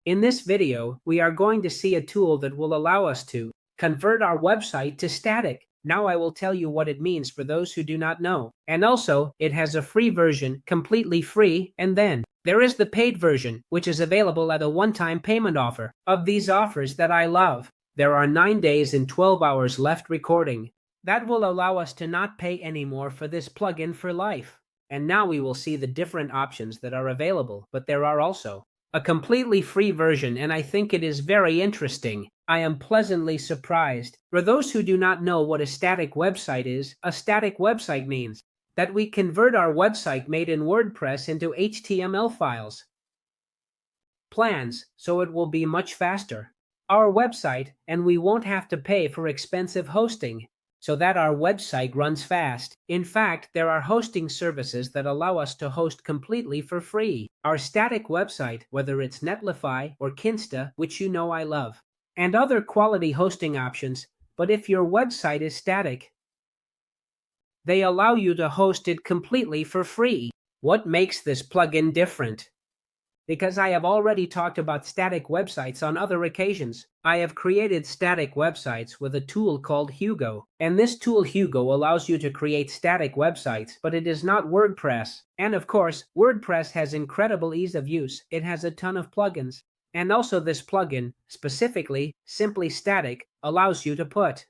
In this video, we are going to see a tool that will allow us to convert our website to static. Now I will tell you what it means for those who do not know. And also, it has a free version, completely free, and then there is the paid version, which is available at a one-time payment offer. Of these offers that I love, there are 9 days and 12 hours left recording. That will allow us to not pay anymore for this plugin for life. And now we will see the different options that are available, but there are also a completely free version, and I think it is very interesting. I am pleasantly surprised. For those who do not know what a static website is, a static website means that we convert our website made in WordPress into HTML files. Plans, so it will be much faster. Our website, and we won't have to pay for expensive hosting, so that our website runs fast. In fact, there are hosting services that allow us to host completely for free. Our static website, whether it's Netlify or Kinsta, which you know I love, and other quality hosting options, but if your website is static, they allow you to host it completely for free. What makes this plugin different? Because I have already talked about static websites on other occasions. I have created static websites with a tool called Hugo. And this tool Hugo allows you to create static websites, but it is not WordPress. And of course, WordPress has incredible ease of use. It has a ton of plugins. And also this plugin, specifically, Simply Static, allows you to put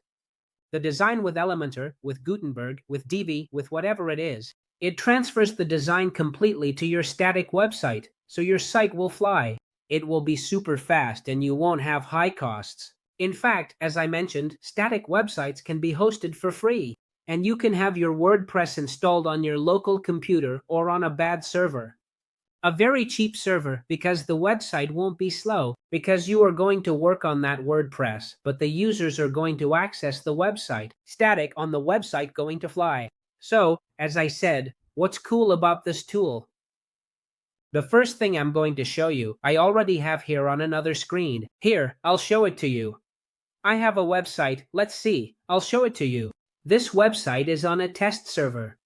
the design with Elementor, with Gutenberg, with Divi, with whatever it is. It transfers the design completely to your static website, so your site will fly. It will be super fast and you won't have high costs. In fact, as I mentioned, static websites can be hosted for free, and you can have your WordPress installed on your local computer or on a bad server. A very cheap server, because the website won't be slow, because you are going to work on that WordPress, but the users are going to access the website. Static on the website going to fly. So, as I said, what's cool about this tool? The first thing I'm going to show you, I already have here on another screen. Here, I'll show it to you. I have a website. Let's see. I'll show it to you. This website is on a test server.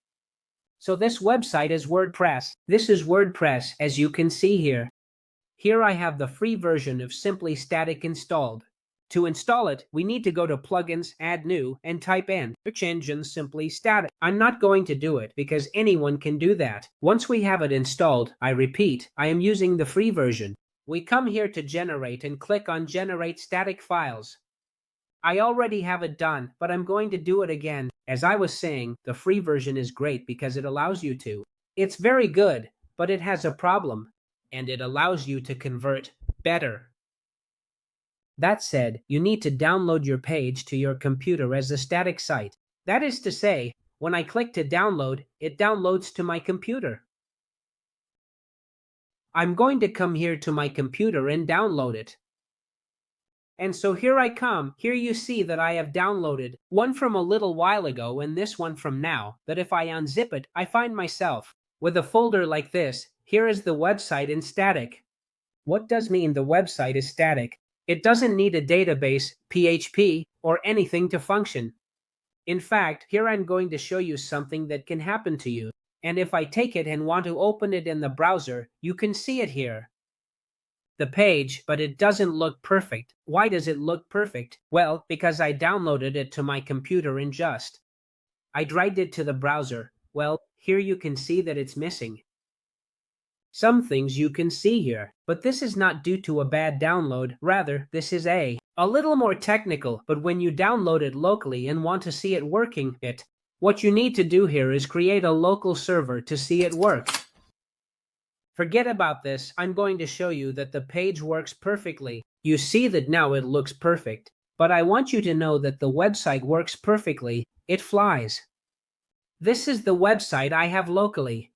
So this website is WordPress. This is WordPress, as you can see here. Here I have the free version of Simply Static installed. To install it, we need to go to Plugins, Add New, and type in Search Engine Simply Static. I'm not going to do it because anyone can do that. Once we have it installed, I repeat, I am using the free version. We come here to Generate and click on Generate Static Files. I already have it done, but I'm going to do it again. As I was saying, the free version is great because it allows you to. It's very good, but it has a problem, and it allows you to convert better. That said, you need to download your page to your computer as a static site. That is to say, when I click to download, it downloads to my computer. I'm going to come here to my computer and download it. And so here I come. Here you see that I have downloaded one from a little while ago and this one from now, that if I unzip it, I find myself with a folder like this. Here is the website in static. What does mean the website is static? It doesn't need a database, PHP, or anything to function. In fact, here I'm going to show you something that can happen to you. And if I take it and want to open it in the browser, you can see it here. The page, but it doesn't look perfect. Why does it look perfect? Well, because I downloaded it to my computer in just. I dragged it to the browser. Well, here you can see that it's missing some things you can see here, but this is not due to a bad download. Rather, this is a little more technical, but when you download it locally and want to see it working, what you need to do here is create a local server to see it work. Forget about this. I'm going to show you that the page works perfectly. You see that now it looks perfect, but I want you to know that the website works perfectly. It flies. This is the website I have locally.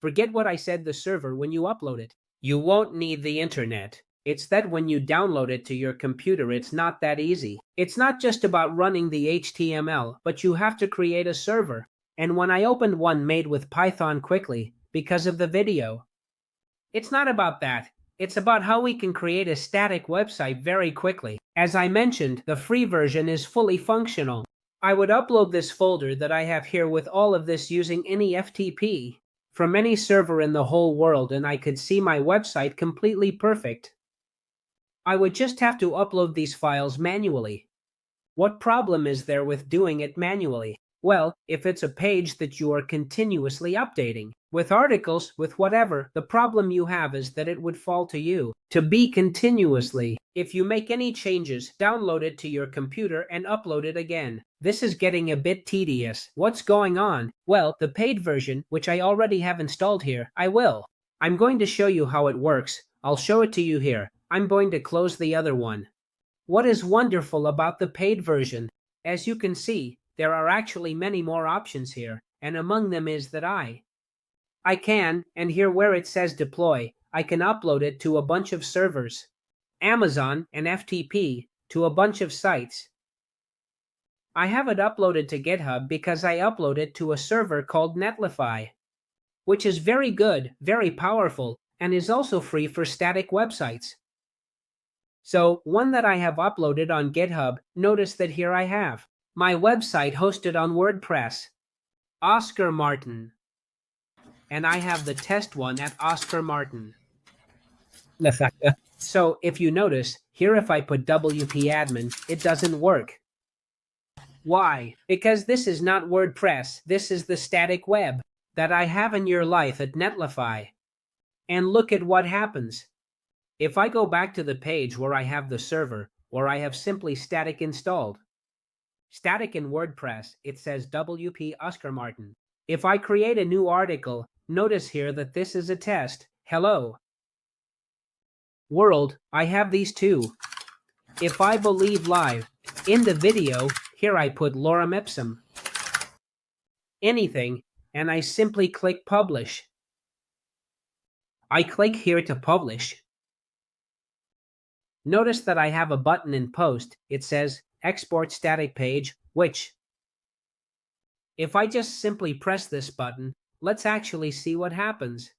Forget what I said the server when you upload it. You won't need the internet. It's that when you download it to your computer, it's not that easy. It's not just about running the HTML, but you have to create a server. And when I opened one made with Python quickly, because of the video, it's not about that. It's about how we can create a static website very quickly. As I mentioned, the free version is fully functional. I would upload this folder that I have here with all of this using any FTP from any server in the whole world, and I could see my website completely perfect. I would just have to upload these files manually. What problem is there with doing it manually? Well, if it's a page that you are continuously updating, with articles, with whatever, the problem you have is that it would fall to you to be continuously. If you make any changes, download it to your computer and upload it again. This is getting a bit tedious. What's going on? Well, the paid version, which I already have installed here, I'm going to show you how it works. I'll show it to you here. I'm going to close the other one. What is wonderful about the paid version? As you can see, there are actually many more options here, and among them is that I can, and here where it says deploy, I can upload it to a bunch of servers, Amazon and FTP, to a bunch of sites. I have it uploaded to GitHub because I upload it to a server called Netlify, which is very good, very powerful, and is also free for static websites. So, one that I have uploaded on GitHub, notice that here I have my website hosted on WordPress, Oscar Martin. And I have the test one at Oscar Martin. So, if you notice, here if I put WP admin, it doesn't work. Why? Because this is not WordPress, this is the static web that I have in your life at Netlify. And look at what happens. If I go back to the page where I have the server, or I have simply static installed, static in WordPress, it says WP Oscar Martin. If I create a new article, notice here that this is a test. Hello world, I have these two. If I believe live, in the video, here I put lorem ipsum, anything, and I simply click publish. I click here to publish. Notice that I have a button in post. It says export static page, which, if I just simply press this button, let's actually see what happens.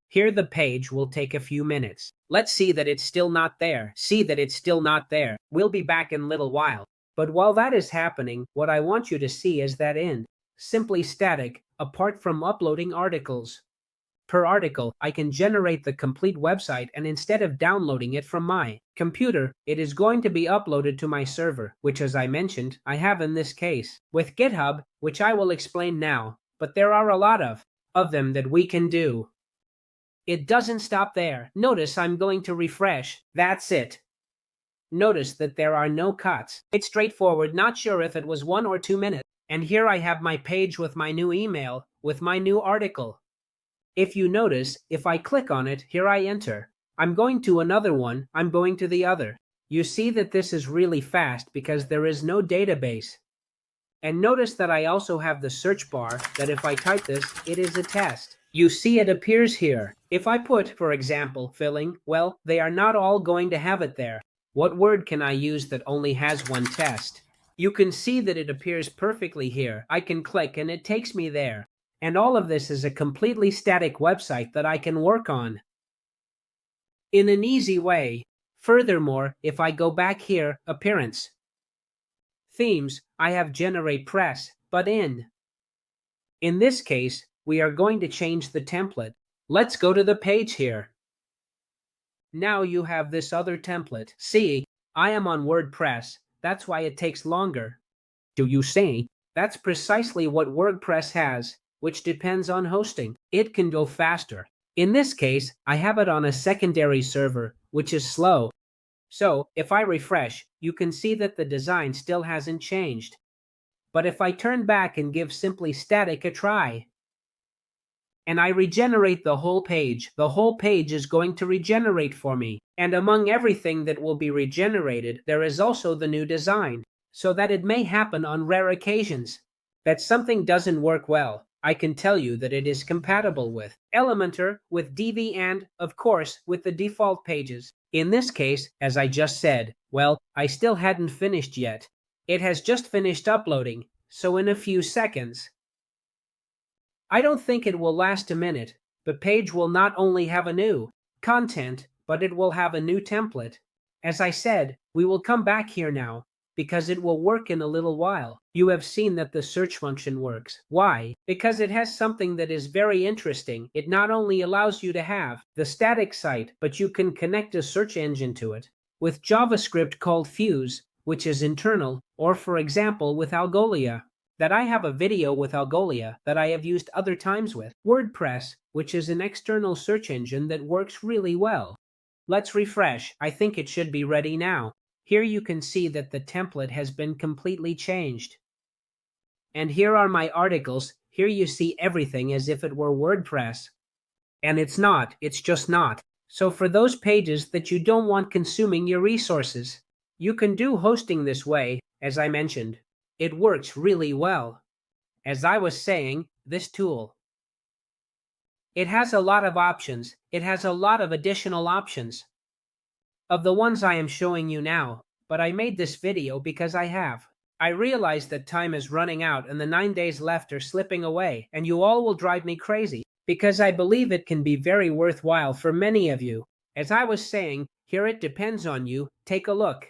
Here the page will take a few minutes. Let's see that it's still not there. See that it's still not there. We'll be back in a little while. But while that is happening, what I want you to see is that in simply static, apart from uploading articles, per article, I can generate the complete website, and instead of downloading it from my computer, it is going to be uploaded to my server, which, as I mentioned, I have in this case with GitHub, which I will explain now, but there are a lot of them that we can do. It doesn't stop there. Notice I'm going to refresh. That's it. Notice that there are no cuts. It's straightforward, not sure if it was 1 or 2 minutes. And here I have my page with my new email, with my new article. If you notice, if I click on it, here I enter. I'm going to another one, I'm going to the other. You see that this is really fast because there is no database. And notice that I also have the search bar, that if I type this, it is a test. You see it appears here. If I put, for example, filling, well, they are not all going to have it there. What word can I use that only has one test? You can see that it appears perfectly here. I can click and it takes me there. And all of this is a completely static website that I can work on in an easy way. Furthermore, if I go back here, appearance, themes, I have generate press, but in this case, we are going to change the template. Let's go to the page here. Now you have this other template. See, I am on WordPress. That's why it takes longer. Do you see? That's precisely what WordPress has, which depends on hosting. It can go faster. In this case, I have it on a secondary server, which is slow. So, if I refresh, you can see that the design still hasn't changed. But if I turn back and give simply static a try, and I regenerate the whole page is going to regenerate for me. And among everything that will be regenerated, there is also the new design, so that it may happen on rare occasions that something doesn't work well. I can tell you that it is compatible with Elementor, with Divi, and, of course, with the default pages. In this case, as I just said, well, I still hadn't finished yet. It has just finished uploading, so in a few seconds. I don't think it will last a minute. The page will not only have a new content, but it will have a new template. As I said, we will come back here now. because it will work in a little while. You have seen that the search function works. Why? Because it has something that is very interesting. It not only allows you to have the static site, but you can connect a search engine to it with JavaScript called Fuse, which is internal, or for example with Algolia. That I have a video with Algolia that I have used other times with WordPress, which is an external search engine that works really well. Let's refresh. I think it should be ready now. Here you can see that the template has been completely changed. And here are my articles. Here you see everything as if it were WordPress. And it's not. It's just not. So for those pages that you don't want consuming your resources, you can do hosting this way, as I mentioned. It works really well. As I was saying, this tool, it has a lot of options. It has a lot of additional options of the ones I am showing you now, but I made this video because I realize that time is running out and the 9 days left are slipping away, and you all will drive me crazy, because I believe it can be very worthwhile for many of you. As I was saying, here it depends on you. Take a look.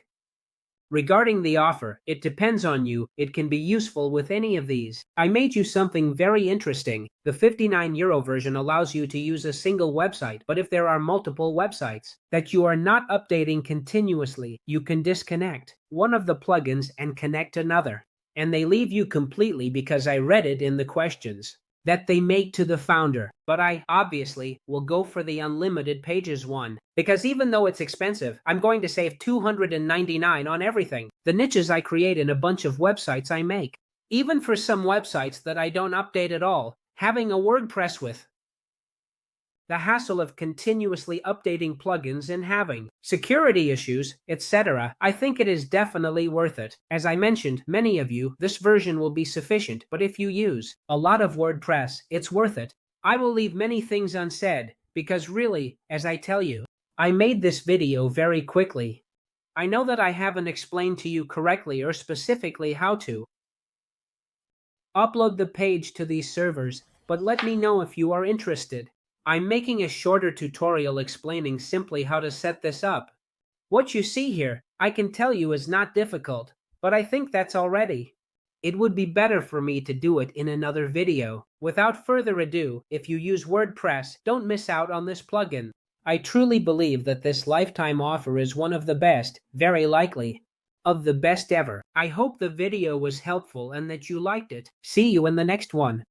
Regarding the offer, it depends on you. It can be useful with any of these. I made you something very interesting. The €59 version allows you to use a single website, but if there are multiple websites that you are not updating continuously, you can disconnect one of the plugins and connect another. And they leave you completely, because I read it in the questions that they make to the founder. But I, obviously, will go for the unlimited pages one, because even though it's expensive, I'm going to save $299 on everything. The niches I create in a bunch of websites I make. Even for some websites that I don't update at all, having a WordPress with the hassle of continuously updating plugins and having security issues, etc., I think it is definitely worth it. As I mentioned, many of you, this version will be sufficient, but if you use a lot of WordPress, it's worth it. I will leave many things unsaid, because really, as I tell you, I made this video very quickly. I know that I haven't explained to you correctly or specifically how to upload the page to these servers, but let me know if you are interested. I'm making a shorter tutorial explaining simply how to set this up. What you see here, I can tell you, is not difficult, but I think that's already. It would be better for me to do it in another video. Without further ado, if you use WordPress, don't miss out on this plugin. I truly believe that this lifetime offer is one of the best, very likely, of the best ever. I hope the video was helpful and that you liked it. See you in the next one.